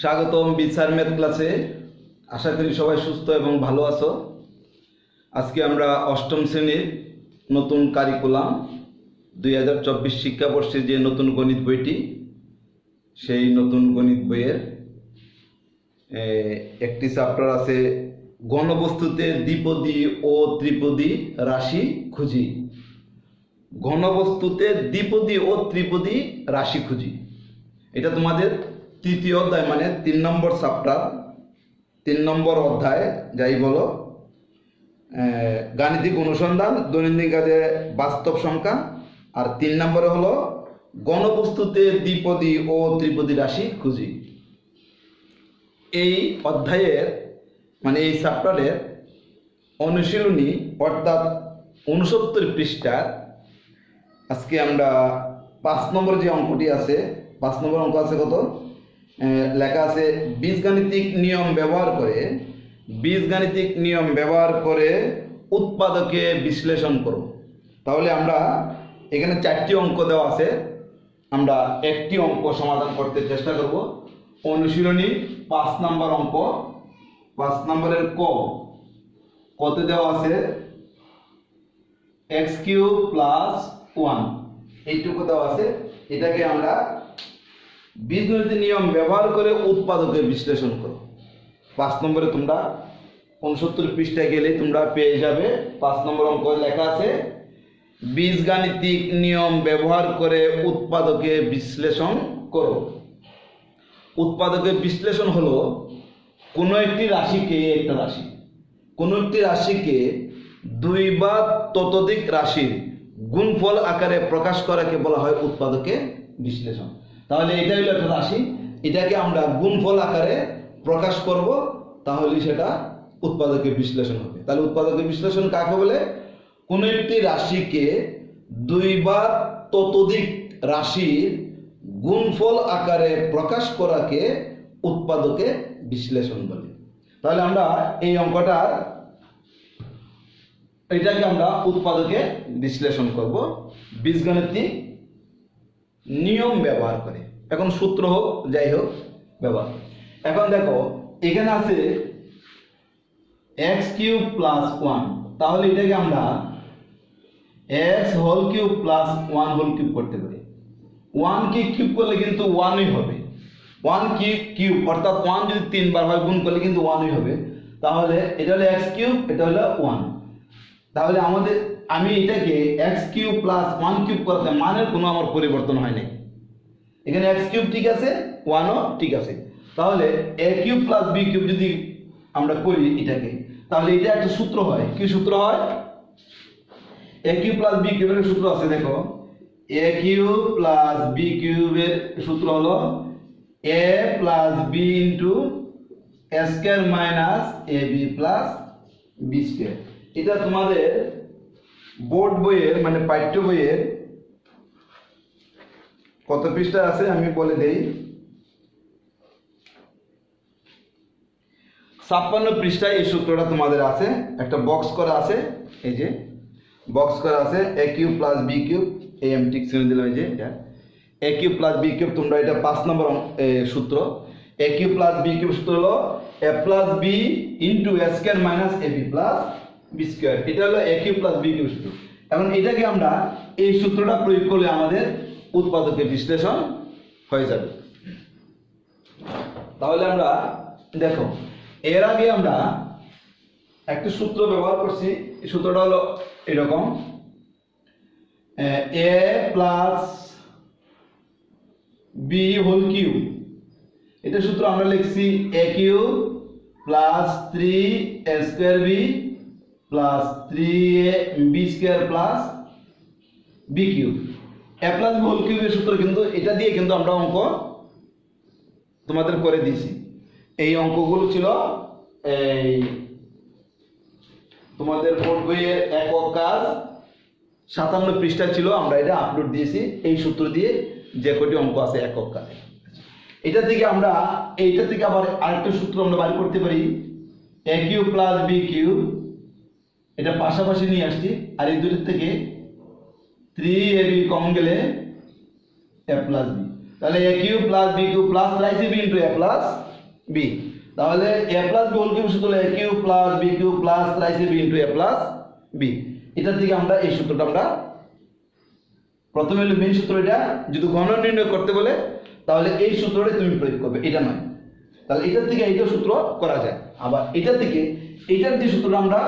স্বাগতম বিচার ম্যাথ ক্লাসে। আশা করি সবাই সুস্থ এবং ভালো আছো। আজকে আমরা অষ্টম শ্রেণীর নতুন কারিকুলাম 2024 শিক্ষাবর্ষে যে নতুন গণিত বইটি, সেই নতুন গণিত বইয়ের একটি চ্যাপ্টার আছে ঘনবস্তুতে দ্বিপদী ও ত্রিপদী রাশি খুঁজি। ঘনবস্তুতে দ্বিপদী ও ত্রিপদী রাশি খুঁজি, এটা তোমাদের তৃতীয় অধ্যায়, মানে 3 নম্বর চ্যাপ্টার, 3 নম্বর অধ্যায় যাই বলো, গাণিতিক অনুসন্ধান, দৈনন্দিন কাজে বাস্তব সংখ্যা। আর 3 নম্বরে হলো ঘনবস্তুতে দ্বিপদী ও ত্রিপদী রাশি খুঁজি। এই অধ্যায়ের মানে এই চ্যাপ্টারের অনুশীলনী অর্থাৎ 69 পৃষ্ঠার আজকে আমরা 5 নম্বর যে অঙ্কটি আছে, 5 নম্বর অঙ্ক আছে কত, লেখা আছে বীজগাণিতিক নিয়ম ব্যবহার করে উৎপাদকে বিশ্লেষণ করো। তাহলে আমরা এখানে 4টি অঙ্ক দেওয়া আছে, আমরা একটি অঙ্ক সমাধান করতে চেষ্টা করব। অনুশীলনী 5 নম্বর অঙ্ক, 5 নম্বরের কতে দেওয়া আছে x³ + 1, এইটুকু দেওয়া আছে। এটাকে আমরা বীজগণিতের নিয়ম ব্যবহার করে উৎপাদকে বিশ্লেষণ করো। 5 নম্বরে তোমরা 69 পৃষ্ঠায় গেলে তোমরা পেয়ে যাবে 5 নম্বর অঙ্ক লেখা আছে বীজগাণিতিক নিয়ম ব্যবহার করে উৎপাদকে বিশ্লেষণ করো। উৎপাদকে বিশ্লেষণ হলো কোনো একটি রাশিকে 2 বা ততোধিক রাশির গুণফল আকারে প্রকাশ করাকে বলা হয় উৎপাদকে বিশ্লেষণ। তাহলে এটা হলো একটা রাশি, এটাকে আমরা গুণফল আকারে প্রকাশ করব, তাহলে সেটা উৎপাদকে বিশ্লেষণ হবে। তাহলে উৎপাদকে বিশ্লেষণ কাকে বলে? কোনো একটি রাশিকে 2 বা ততোধিক রাশির গুণফল আকারে প্রকাশ করাকে উৎপাদকে বিশ্লেষণ বলে। তাহলে আমরা এই অঙ্কটা এটাকে আমরা উৎপাদকে বিশ্লেষণ করব বীজগাণিতিক নিয়ম ব্যবহার করে। এখন সূত্র হোক যাই হোক ব্যবহার। এখন দেখো এখানে আছে x³ + 1, তাহলে এটাকে আমরা x³ + 1³ করতে পারি। 1 কে কিউব করলে কিন্তু 1ই হবে, 1 কিউব অর্থাৎ 1 যদি 3 বার হয় গুণ করলে কিন্তু 1ই হবে। তাহলে এটা হলো x³ এটা হলো 1। তাহলে আমি এটাকে x³ + 1³ করতে মানের কোনো আমার পরিবর্তন হয় নাই। এখানে x³ ঠিক আছে, 1ও ঠিক আছে। তাহলে a³ + b³ যদি আমরা করি এটাকে, তাহলে এটা একটা সূত্র হয়। কি সূত্র হয়? a³ + b³ এর সূত্র আছে, দেখো a³ + b³ এর সূত্র হলো a + b * a² - ab + b²। এটা তোমাদের বোর্ড বইয়ের মানে পাঠ্য বইয়ের কত পৃষ্ঠা আছে আমি বলে দেই, 56 পৃষ্ঠায় এই সূত্রটা তোমাদের আছে, একটা বক্স করা আছে, এই যে বক্স করা আছে a³ + b³ এই আমি ঠিক চিহ্ন দিলাম, এই যে এটা a³ + b³ তোমরা এটা 5 নম্বর সূত্র। a³ + b³ সূত্র হলো a + b * a² - ab + b²। এটা হলো a³ + b³ সূত্র। এখন এটাকে আমরা এই সূত্রটা প্রয়োগ করলে আমাদের উৎপাদকে বিশ্লেষণ হয়ে যাবে। তাহলে আমরা দেখো এর আগে আমরা একটা সূত্র ব্যবহার করছি, এই সূত্রটা হলো এরকম a + b³ এটা সূত্র আমরা লিখছি a³ + 3a² b + 3ab² + b³। a + b³ এর সূত্র কিন্তু এটা দিয়ে কিন্তু আমরা অঙ্ক তোমাদের করে দিয়েছি। এই অঙ্কগুলো ছিল এই তোমাদের বোর্ড বইয়ের একক কাজ 57 পৃষ্ঠা ছিল, আমরা এটা আপলোড দিয়েছি। এই সূত্র দিয়ে যে কটি অঙ্ক আছে একক কাজে, এটা থেকে আমরা এইটা থেকে আবার আরেকটা সূত্র আমরা বের করতে পারি a³ + b³ এটা পাশাপাশি নিয়ে আসছি, আর এই দুটোর থেকে 3ab কমন গেলে a + b, তাহলে a³ + b³ + 3ab * a B. তাহলে A plus B whole cube সূত্র হলো A cube plus B cube plus thrice B into A plus B. এটার থেকে আমরা এই সূত্রটা আমরা প্রথমে হলো মেইন সূত্র, এটা যদি ঘন নির্ণয় করতে বলে তাহলে এই সূত্রটাই তুমি প্রয়োগ করবে, এটা নয়। তাহলে এটার থেকে এইটা সূত্র করা যায়। আবার এটার থেকে এইটার যে সূত্রটা আমরা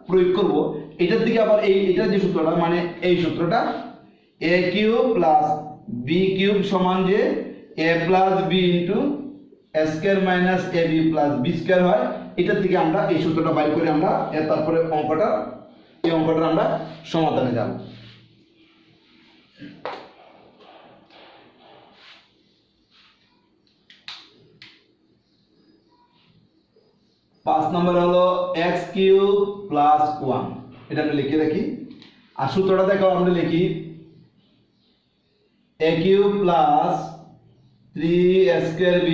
প্রয়োগ করব, এটার থেকে আবার এইটার যে সূত্রটা মানে এই সূত্রটা এ কিউব প্লাস বি কিউব সমান যে এ plus B into A square minus A B plus B square হয়, এটার থেকে আমরা এই সূত্রটা বাইর করে আমরা তারপরে এই অঙ্কটা আমরা সমাধানে যাব। 5 নম্বর হলো x কিউব প্লাস 1, এটা আমরা লিখে রাখি। আর সূত্রটা দেখো আমরা লিখি a cube plus 3a square b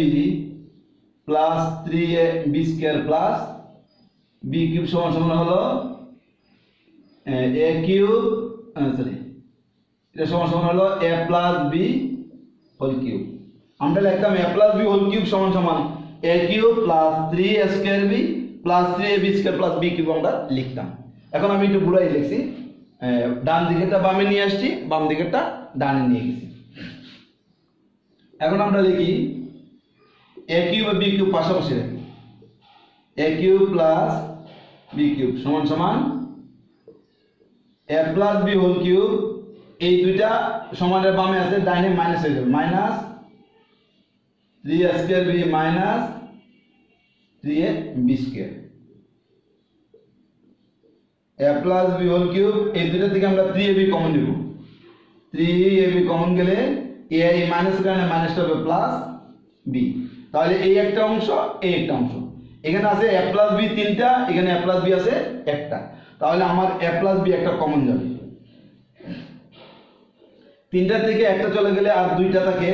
plus 3ab square plus b cube সমান সমান হলো a কিউব এটা সমান সমান হলো a plus b whole cube. আমরা লিখতাম a plus b whole cube সমান সমান a cube plus 3a square b plus 3ab square plus b cube আমরা লিখতাম। এখন আমি একটু ঘুরাই লিখছি, ডান দিকেরটা বামে নিয়ে আসছি, বাম দিকেরটা ডানে নিয়ে গেছি। এখন আমরা লিখি a কিউব আর b কিউব পাশাপাশি রাখি, a cube plus b cube সমান সমান a plus b whole cube. এই দুইটা সমানের বামে আছে, ডাইনে মাইনাস হয়ে যাবে, minus 3a square b minus 3ab square a plus b whole cube. এই দুইটা থেকে আমরা 3ab কমন নিব, 3ab কমন গেলে a এই মাইনাস কারণে মাইনাসটা হবে প্লাস b। তাহলে এই একটা অংশ, এই একটা অংশ, এখানে আছে a প্লাস b তিনটা, এখানে a প্লাস b আছে একটা। তাহলে আমার a প্লাস b একটা কমন যাবে, তিনটা থেকে একটা চলে গেলে আর দুইটা থাকে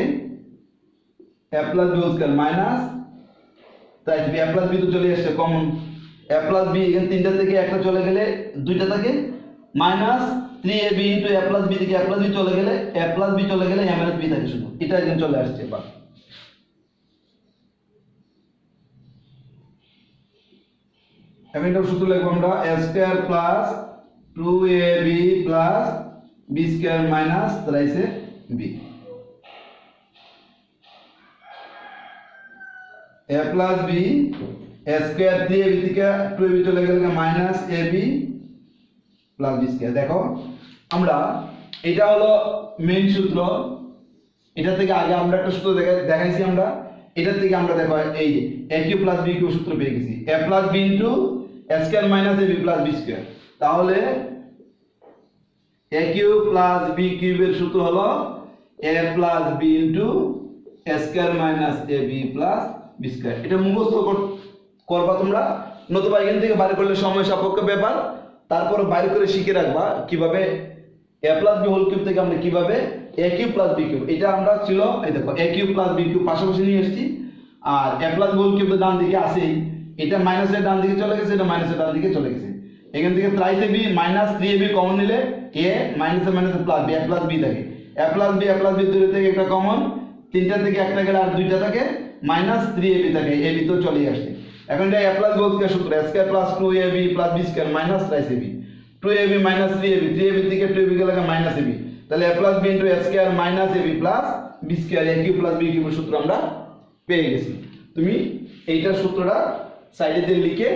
a plus b whole square minus, তাই a প্লাস b তো চলে আসছে কমন, a প্লাস b এখানে তিনটা থেকে একটা চলে গেলে দুইটা থাকে minus 3ab into a plus b থেকে a প্লাস b চলে গেলে a প্লাস b চলে গেলে a মাইনাস b থাকে শুধু, এটা এখানে চলে আসছে। এবার এখন এটা সূত্র লিখব আমরা a square plus 2ab plus b square minus থ্রাইসে b। a plus b a square 3ab থেকে 2ab চলে গেলে minus ab plus b square. দেখো আমরা এটা হলো মেইন সূত্র, এটা থেকে আগে আমরা একটা সূত্র দেখাইছি আমরা, এটা থেকে আমরা দেখো এই যে a cube plus b cube সূত্র পেয়ে গেছি, a plus b into a square minus ab plus b square. তাহলে a কিউব প্লাস b কিউবের সূত্র হলো a plus b into a square minus ab plus b square. এটা মুখস্থ করবা তোমরা, নতুবা এখান থেকে বাইরে করলে সময় সাপেক্ষ ব্যাপার, তারপর বাইরে করে শিখে রাখবা কিভাবে a plus b whole cube থেকে আমরা কিভাবে a cube plus b cube, এটা আমরা ছিল এই দেখো a cube plus b cube পাশাপাশি নিয়ে এসেছি, আর a প্লাস b হোল কিউবের ডান দিকে আছেই, এটা মাইনাসের ডান দিকে চলে গেছে, এটা মাইনাসের ডান দিকে চলে গেছে। এখান থেকে thrice ab minus 3ab common নিলে a মাইনাসে মাইনাসে plus b, a plus b থাকে, a প্লাস b দুটো থেকে একটা কমন, তিনটা থেকে একটা গেলে আর দুইটা থাকে মাইনাস 3ab থাকে, ab তো চলে আসছে। এখন এটা a plus b whole square সূত্র a square plus 2ab plus b square minus thrice ab, 2ab minus 3ab, 3ab থেকে 2ab গেলে মাইনাস ab, তাহলে a plus b into a square minus ab plus b square, a cube plus b কিউবের সূত্র আমরা পেয়ে গেছি। তুমি এইটার সূত্রটা সাইডে দিয়ে লিখে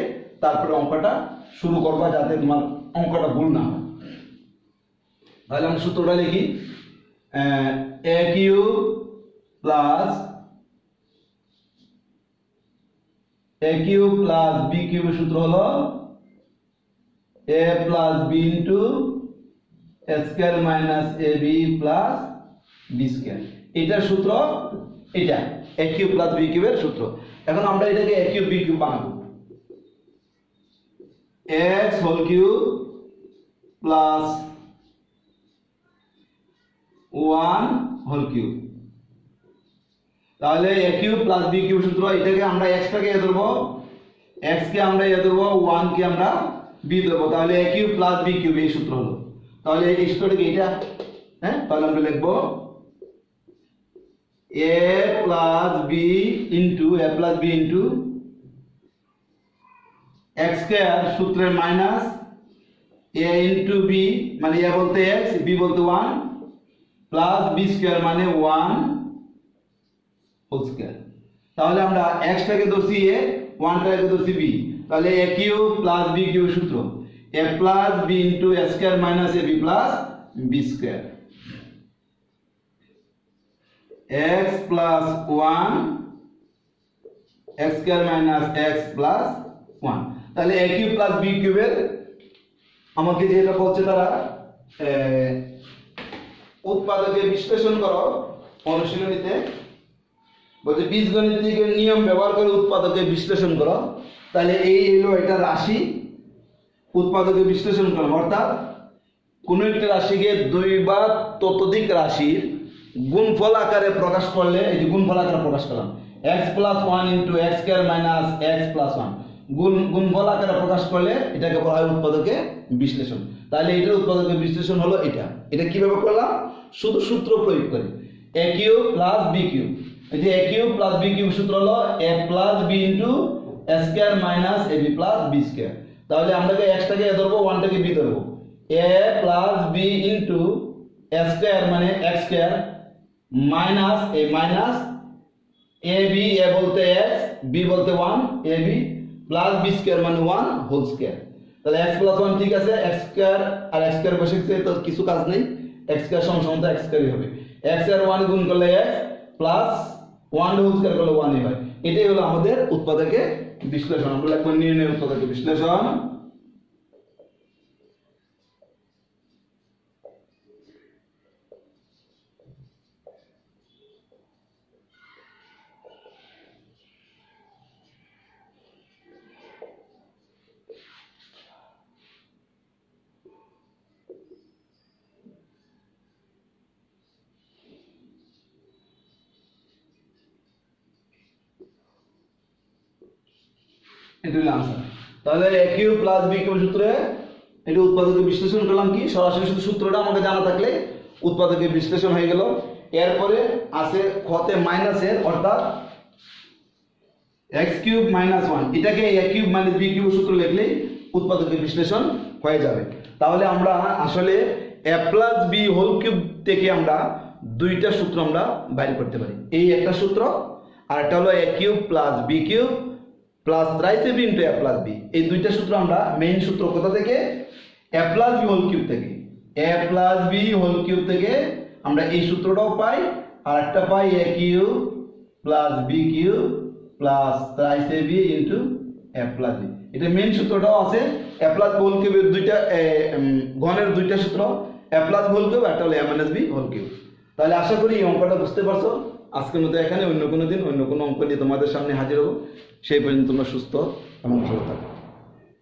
তারপরে অঙ্কটা শুরু করবা যাতে তোমার অঙ্কটা ভুল না হয়। তাহলে আমরা সূত্রটা লিখি a cube plus a cube plus b কিউবের সূত্র হলো a plus b into a square minus ab plus b square. এটার সূত্র এটা a কিউব প্লাস b কিউবের সূত্র। এখন আমরা এটাকে a কিউব b কিউব বানাবো, x whole cube plus 1 whole cube. তাহলে a cube plus b cube সূত্র, এটাকে আমরা x টাকে এ ধরবো, x কে আমরা এ ধরবো, 1 কে আমরা b ধরবো, তাহলে a cube plus b cube এই সূত্র হলো। তাহলে এই সূত্রটা কি এটা, হ্যাঁ, তাহলে আমরা লিখবো a plus b into x square সূত্রের মাইনাস a into b মানে a বলতে x b বলতে 1 প্লাস b স্কয়ার মানে 1 হোল স্কয়ার। তাহলে আমরা x টাকে ধরছি a 1 টাকে ধরছি b, তাহলে a cube plus b cube সূত্র a plus b into a square minus ab plus b square x plus 1 x square minus x plus 1। তাহলে a কিউব প্লাস b কিউবের আমাকে যেটা বলছে তারা উৎপাদকে বিশ্লেষণ করো অনুশীলনীতে বলছে বীজগণিতের নিয়ম ব্যবহার করে উৎপাদকে বিশ্লেষণ করো। তাহলে এই হলো এটা রাশি, উৎপাদকে বিশ্লেষণ করো অর্থাৎ কোন একটা রাশিকে দুই বা ততোধিক রাশির গুণফল আকারে প্রকাশ করলে, এই যে গুণফল আকারে প্রকাশ করলাম x plus 1 into x square minus x plus 1 গুণফল আকারে প্রকাশ করলে এটাকে বলা হয় উৎপাদকে বিশ্লেষণ। তাহলে এটার উৎপাদকে বিশ্লেষণ হলো এটা কিভাবে করলাম, শুধু সূত্র প্রয়োগ করে a cube plus b cube, এই যে a cube plus b cube সূত্র হলো a plus b into a square minus ab plus b square. তাহলে আমরা x টাকে a ধরবো 1 টাকে b ধরবো, a plus b into a square মানে x square minus a minus ab a বলতে x b বলতে 1 ab প্লাস b স্কয়ার মানে 1 হোল স্কয়ার। তাহলে x প্লাস 1 ঠিক আছে, x স্কয়ার আর x স্কয়ার বসেছে তো কিছু কাজ নেই, x স্কয়ার সমান x স্কয়ারই হবে, x এর 1 গুণ করলে x প্লাস 1 হোল স্কয়ার করলে 1 হয়। এটাই হলো আমাদের উৎপাদকে বিশ্লেষণ। আমরা লিখব নির্ণয় উৎপাদকে বিশ্লেষণ। এটা হলো आंसर। তাহলে a cube plus b cube সূত্রে এটা উৎপাদকে বিশ্লেষণ করলাম কি, সরাসরি শুধু সূত্রটা আমাকে জানা থাকলে উৎপাদকে বিশ্লেষণ হয়ে গেল। এরপরে আছে খতে মাইনাসের অর্থাৎ x কিউব মাইনাস 1 এটাকে a cube minus b cube সূত্র লিখলেই উৎপাদকে বিশ্লেষণ হয়ে যাবে। তাহলে আমরা আসলে a plus b whole cube থেকে আমরা দুইটা সূত্র আমরা বাইর করতে পারি, এই একটা সূত্র আর একটা হলো a cube plus b cube plus thrice ab into a plus b। এই দুইটা সূত্র আমরা মেইন সূত্র কোথা থেকে, a plus b whole cube থেকে, a plus b whole cube থেকে আমরা এই সূত্রটাও পাই আর একটা পাই a cube plus b cube plus thrice ab into a plus b। এটা মেইন সূত্রটাও আছে, a প্লাস b হোল কিউবের দুইটা ঘনের দুইটা সূত্র, a plus b whole cube আর একটা হলো a minus b whole cube. তাহলে আশা করি এই অঙ্কটা বুঝতে পারছো। আজকের মতো এখানে, অন্য কোনো দিন অন্য কোনো অঙ্ক নিয়ে তোমাদের সামনে হাজির হব। সেই পর্যন্ত তোমরা সুস্থ এবং ভালো থাকো।